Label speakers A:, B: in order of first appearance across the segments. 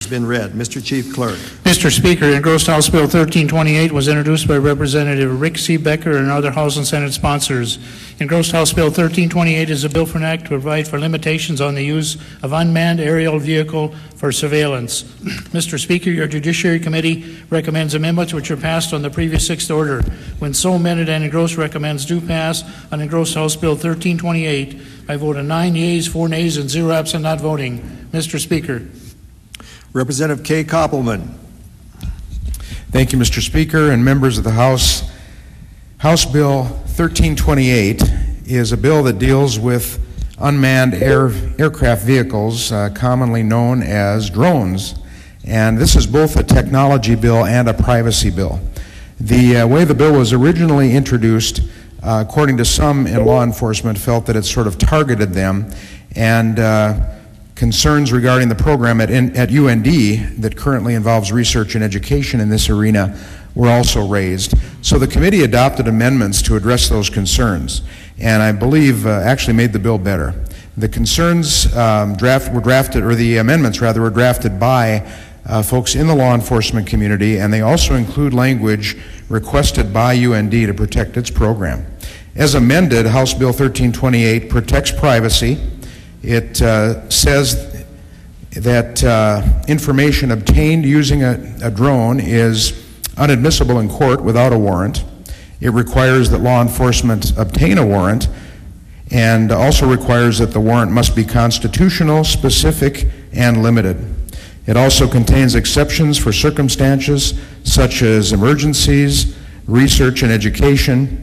A: has been read. Mr. Chief Clerk.
B: Mr. Speaker, engrossed House Bill 1328 was introduced by Representative Rick C. Becker and other House and Senate sponsors. Engrossed House Bill 1328 is a bill for an act to provide for limitations on the use of unmanned aerial vehicle for surveillance. Mr. Speaker, your Judiciary Committee recommends amendments which are passed on the previous sixth order. When so amended and engrossed recommends do pass on engrossed House Bill 1328 by vote of 9 yeas, 4 nays, and 0 absent not voting. Mr. Speaker.
A: Representative Kay Koppelman.
C: Thank you, Mr. Speaker and members of the House. House Bill 1328 is a bill that deals with unmanned aircraft vehicles, commonly known as drones. And this is both a technology bill and a privacy bill. The way the bill was originally introduced, according to some in law enforcement, felt that it sort of targeted them, and concerns regarding the program at UND that currently involves research and education in this arena were also raised. So the committee adopted amendments to address those concerns, and I believe actually made the bill better. The concerns the amendments rather, were drafted by folks in the law enforcement community, and they also include language requested by UND to protect its program. As amended, House Bill 1328 protects privacy. It says that information obtained using a drone is unadmissible in court without a warrant. It requires that law enforcement obtain a warrant, and also requires that the warrant must be constitutional, specific, and limited. It also contains exceptions for circumstances such as emergencies, research and education,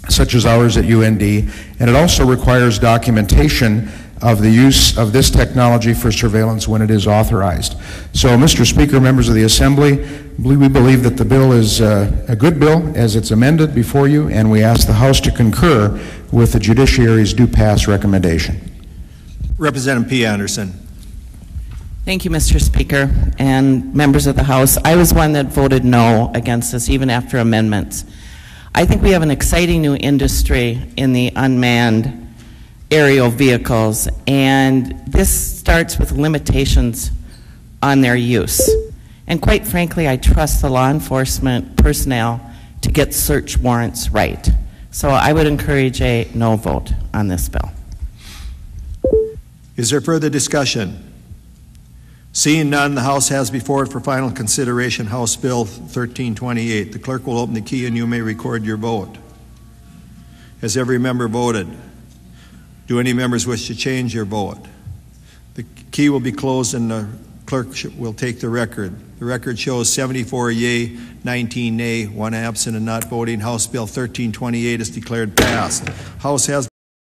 C: such as ours at UND, and it also requires documentation of the use of this technology for surveillance when it is authorized. So, Mr. Speaker, members of the Assembly, we believe that the bill is a good bill as it's amended before you, and we ask the House to concur with the Judiciary's do pass recommendation.
A: Representative P. Anderson.
D: Thank you, Mr. Speaker, and members of the House. I was one that voted no against this, even after amendments. I think we have an exciting new industry in the unmanned aerial vehicles, and this starts with limitations on their use. And quite frankly, I trust the law enforcement personnel to get search warrants right. So I would encourage a no vote on this bill.
A: Is there further discussion? Seeing none, the House has before it for final consideration House Bill 1328. The clerk will open the key and you may record your vote. Has every member voted? Do any members wish to change your vote? The key will be closed and the clerk will take the record. The record shows 74 yea, 19 nay, 1 absent and not voting. House Bill 1328 is declared passed. House has